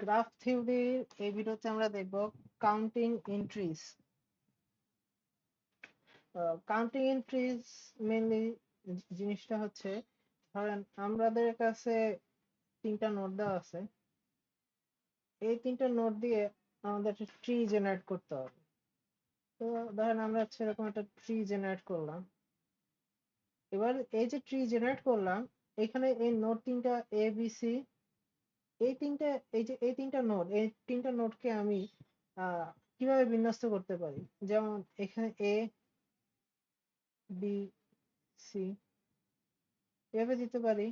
Graph থিওরির এই ভিডিওতে আমরা দেখব counting entries. Counting entries mainly জিনিসটা হচ্ছে, ধরেন আমাদের কাছে তিনটা নোট দেওয়া আছে। এই তিনটা নোট দিয়ে আমাদের একটা ট্রি জেনারেট করতে হবে। তো ধরেন আমরা হচ্ছে এরকম একটা ট্রি জেনারেট করলাম। এবার এই যে ট্রি জেনারেট করলাম, এখানে এই নোট তিনটা এ বি সি, এই তিনটা নোট, এই তিনটা নোটকে আমি আহ কিভাবে বিন্যস্ত করতে পারি। যেমন এখানে এ বি সি এভাবে দিতে পারি।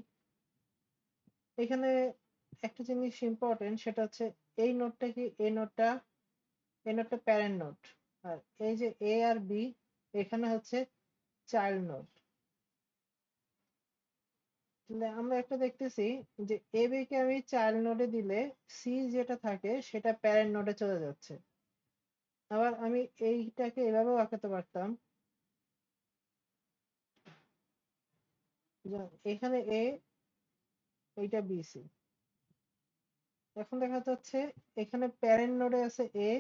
এখানে একটা জিনিস ইম্পর্টেন্ট, সেটা হচ্ছে এই নোটটা কি, এই নোটটা প্যারেন্ট নোট, আর এই যে এ আর বি এখানে হচ্ছে চাইল্ড নোট। তাহলে আমরা একটা দেখতেছি যে এ বি কে আমি চাইল্ড নোডে দিলে সি যেটা থাকে সেটা প্যারেন্ট নোডে চলে যাচ্ছে। আবার আমি এইটাকে এভাবেও আঁকাতে পারতাম, যে এখানে এ, এইটা বি সি। এখন দেখা যাচ্ছে এখানে প্যারেন্ট নোডে আছে এ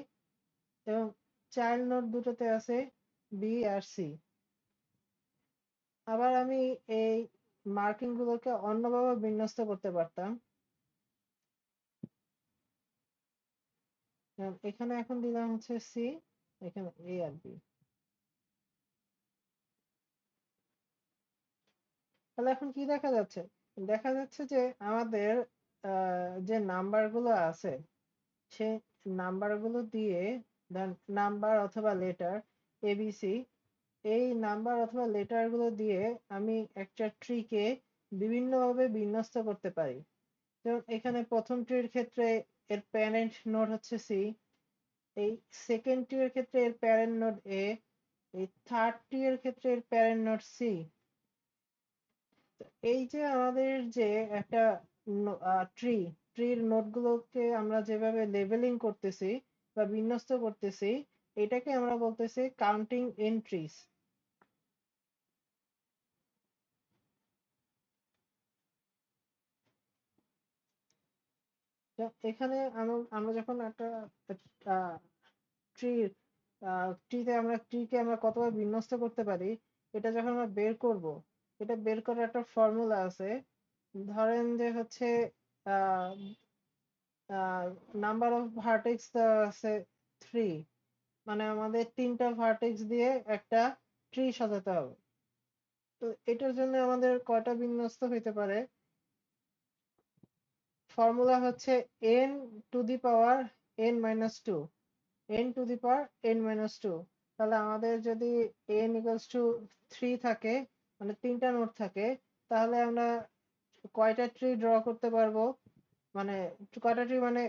এবং চাইল্ড নোড দুটোতে আছে বি আর সি। আবার আমি এই মার্কিং গুলোকে অন্যভাবে বিন্যস্ত করতে পারতাম। যেমন এখানে এখন দিলাম হচ্ছে সি, এখানে এ আর বি। তাহলে এখন কি দেখা যাচ্ছে? দেখা যাচ্ছে যে আমাদের যে নাম্বার গুলো আছে, সেই নাম্বার গুলো দিয়ে, ধরেন নাম্বার অথবা লেটার এবিসি, এই নাম্বার অথবা লেটার গুলো দিয়ে আমি একটা ট্রি কে বিভিন্নভাবে বিন্যস্ত করতে পারি। যেমন এখানে প্রথম ট্রির ক্ষেত্রে এর প্যারেন্ট নোড হচ্ছে সি, এই সেকেন্ড ট্রির ক্ষেত্রে এর প্যারেন্ট নোড এ, এই থার্ড ট্রির ক্ষেত্রে এর প্যারেন্ট নোড সি। এই যে আমাদের যে একটা ট্রি, ট্রির নোডগুলোকে আমরা যেভাবে লেবেলিং করতেছি বা বিন্যস্ত করতেছি, এটাকে আমরা বলতেছি কাউন্টিং এন্ট্রিজ। এখানে আমরা যখন একটা ট্রির ট্রিকে আমরা কতভাবে বিন্যস্ত করতে পারি, এটা যখন আমরা বের করব, এটা বের করার একটা ফর্মুলা আছে। ধরেন যে হচ্ছে নাম্বার অফ ভার্টেক্স আছে 3, মানে আমাদের তিনটা ভার্টেক্স দিয়ে একটা ট্রি সাজাতে হবে। তো এটার জন্য আমাদের কয়টা বিন্যস্ত হইতে পারে? ফর্মুলা হচ্ছে n to the power n-2, n to the power n-2। তাহলে আমাদের যদি n ইকুয়ালস টু 3 থাকে, মানে তিনটা নোট থাকে, তাহলে আমরা কয়টা ট্রি ড্র করতে পারবো? মানে কয়টা ট্রি, মানে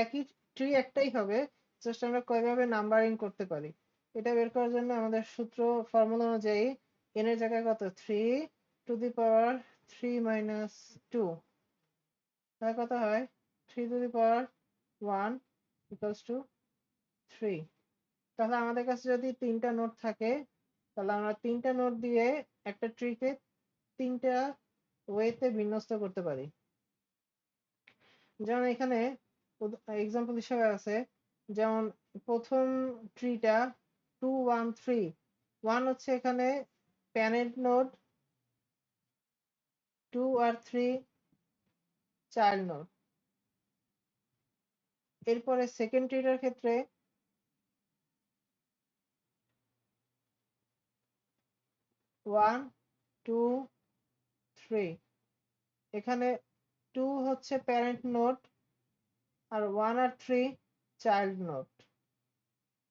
একই ট্রি একটাই হবে, জাস্ট আমরা কয়ভাবে নাম্বারিং করতে পারি এটা বের করার জন্য আমাদের সূত্র, ফর্মুলা অনুযায়ী n এর জায়গায় কত, 3 টু দি পাওয়ার 3-2, তাহলে কত হয়? 3 to the power 1 equals to 3। তাহলে আমাদের কাছে যদি তিনটা নোট থাকে, তাহলে আমরা তিনটা নোট দিয়ে একটা ট্রিকে তিনটা ওয়েতে বিন্যস্ত করতে পারি। যেমন এখানে এক্সাম্পল হিসেবে আছে, যেমন প্রথম ট্রিটা 2-1-3, 1 হচ্ছে এখানে প্যারেন্ট নোড, 2 আর 3 চাইল্ড নোড। এরপরে সেকেন্ড ট্রিটার ক্ষেত্রে 1-2-3, এখানে 2 হচ্ছে প্যারেন্ট নোড আর 1 আর 3 চাইল্ড নোড।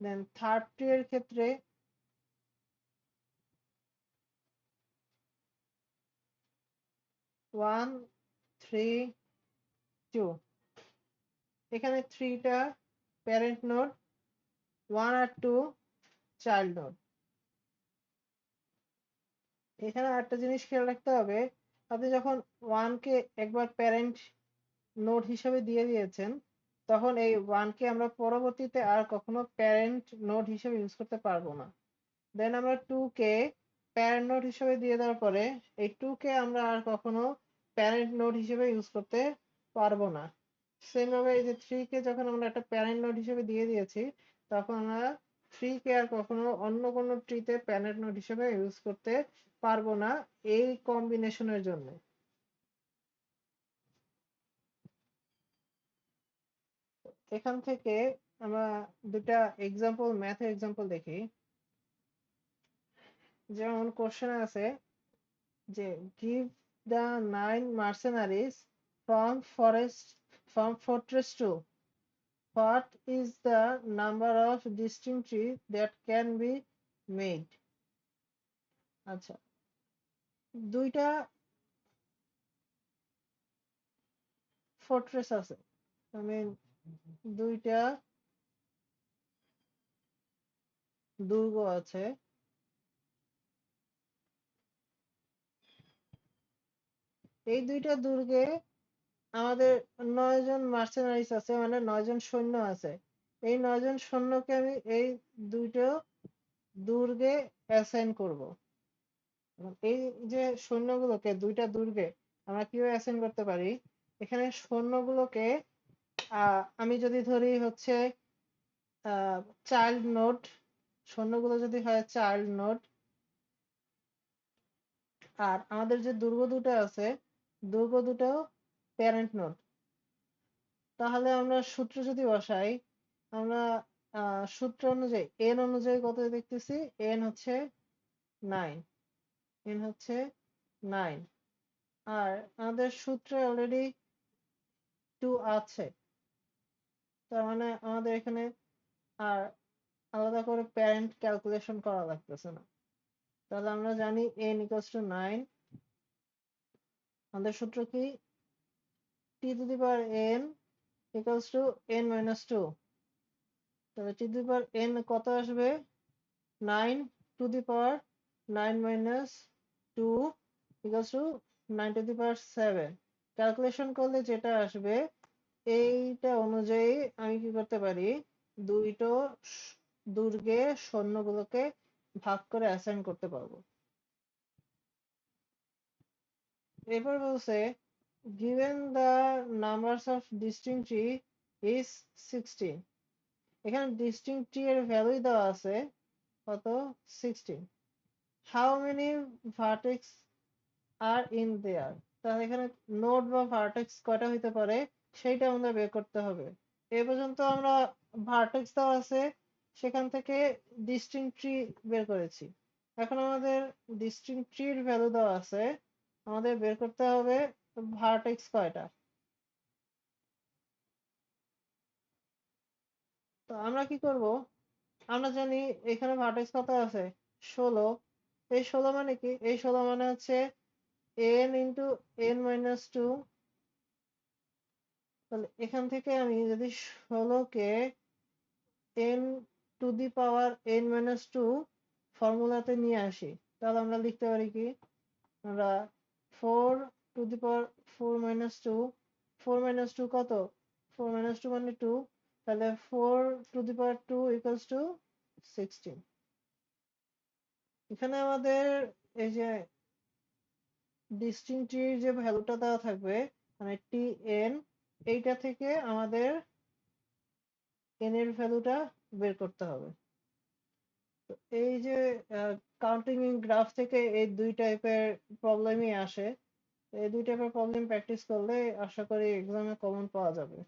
দেন থার্ড ট্রি এর ক্ষেত্রে 1-3-2, এখানে 3টা প্যারেন্ট নোড, 1 আর 2 চাইল্ড নোড। এখানে একটা জিনিস খেয়াল রাখতে হবে, আপনি যখন 1 কে একবার প্যারেন্ট নোড হিসেবে দিয়ে দিয়েছেন, তখন এই 1 কে আমরা পরবর্তীতে আর কখনো প্যারেন্ট নোড হিসেবে ইউজ করতে পারবো না। দেন আমরা 2 কে প্যারেন্ট নোড হিসেবে দিয়ে দেওয়ার পরে এই 2 কে আমরা আর কখনো প্যারেন্ট নোড হিসেবে ইউজ করতে পারবো না। সেম ভাবে এই যে 3 কে যখন আমরা একটা প্যারেন্ট নোড হিসেবে দিয়ে দিয়েছি, তখন আমরা 3 কে আর কখনো অন্য কোনো ট্রিতে প্যারেন্ট নোড হিসেবে ইউজ করতে পারবো না এই কম্বিনেশনের জন্য। এখান থেকে আমরা দুটা এক্সাম্পল, ম্যাথের এক্সাম্পল দেখি। যেমন কোশ্চেন আছে যে give the 9 mercenaries from fortress 2, what is the number of distinct trees that can be made? আচ্ছা, দুইটা ফোর্ট্রেস আছে, মিন দুইটা দুর্গ আছে। এই দুইটা দুর্গে আমাদের 9 জন মার্সেনারিজ আছে, মানে 9 জন সৈন্য আছে। এই 9 জন সৈন্যকে আমি এই দুইটা দুর্গে অ্যাসাইন করব। এই যে সৈন্যগুলোকে দুইটা দুর্গে আমরা কিভাবে অ্যাসাইন করতে পারি, এখানে সৈন্যগুলোকে আমি যদি ধরি হচ্ছে চাইল্ড নোড, সৈন্যগুলো যদি হয় চাইল্ড নোড, আর আমাদের যে দুর্গ দুটো আছে দুর্গ দুটো প্যারেন্ট নোড, তাহলে আমরা সূত্র যদি বসাই, আমরা সূত্র অনুযায়ী এন অনুযায়ী কত দেখতেছি, এন হচ্ছে 9, এন হচ্ছে 9। আর আমাদের সূত্রে অলরেডি 2 আছে, তার মানে আমাদের এখানে আর আলাদা করে প্যারেন্ট ক্যালকুলেশন করা লাগতেছে না। তাহলে আমরা জানি n ইকুয়ালস টু 9। আমাদের সূত্র কি, t to the power n equals to n minus 2। তাহলে t to the power n কত আসবে, 9 to the power 9 minus 2 equals to 9 to the power 7। Calculation করলে যেটা আসবে এইটা অনুযায়ী আমি কি করতে পারি, দুইটো দুর্গে সৈন্যগুলোকে ভাগ করে অ্যাসাইন করতে পারবো। এরপর বলছে given the numbers of distinct tree is 16। এখানে distinct tree এর ভ্যালু দেওয়া আছে কত, 16। how many vertex are in there? তাহলে এখানে নোড বা ভার্টেক্স কয়টা হইতে পারে সেইটা আমাদের বের করতে হবে। এ পর্যন্ত আমরা ভার্টেক্স দেওয়া আছে, সেখান থেকে ডিস্টিংক্ট ট্রি বের করেছি। এখন আমাদের ডিস্টিংক্ট ট্রির ভ্যালু দেওয়া আছে, আমাদের বের করতে হবে ভার্টেক্স কয়টা। তো আমরা কি করব, আমরা জানি এখানে ভার্টেক্স কত আছে, 16। এই 16 মানে কি, এই 16 মানে হচ্ছে n ইন্টু n মাইনাস 2। তাহলে এখান থেকে আমি যদি 16কে n to the power n minus 2 ফর্মুলাতে নিয়ে আসি, তাহলে আমরা লিখতে পারি কি, আমরা 4 to the power 4 minus 2, 4 minus 2 কত, 4 মাইনাস 2 মানে 2, তাহলে 4 to the power 2 equals to 16। এখানে আমাদের এই যে ডিস্টিংক্টির যে ভ্যালুটা দেওয়া থাকবে, মানে টি এন, এইটা থেকে আমাদের এন এর ভ্যালুটা বের করতে হবে। তো এই যে কাউন্টিং গ্রাফ থেকে এই দুই টাইপের প্রবলেমই আসে। এই দুই টাইপের প্রবলেম প্র্যাকটিস করলে আশা করি এক্সামে কমন পাওয়া যাবে।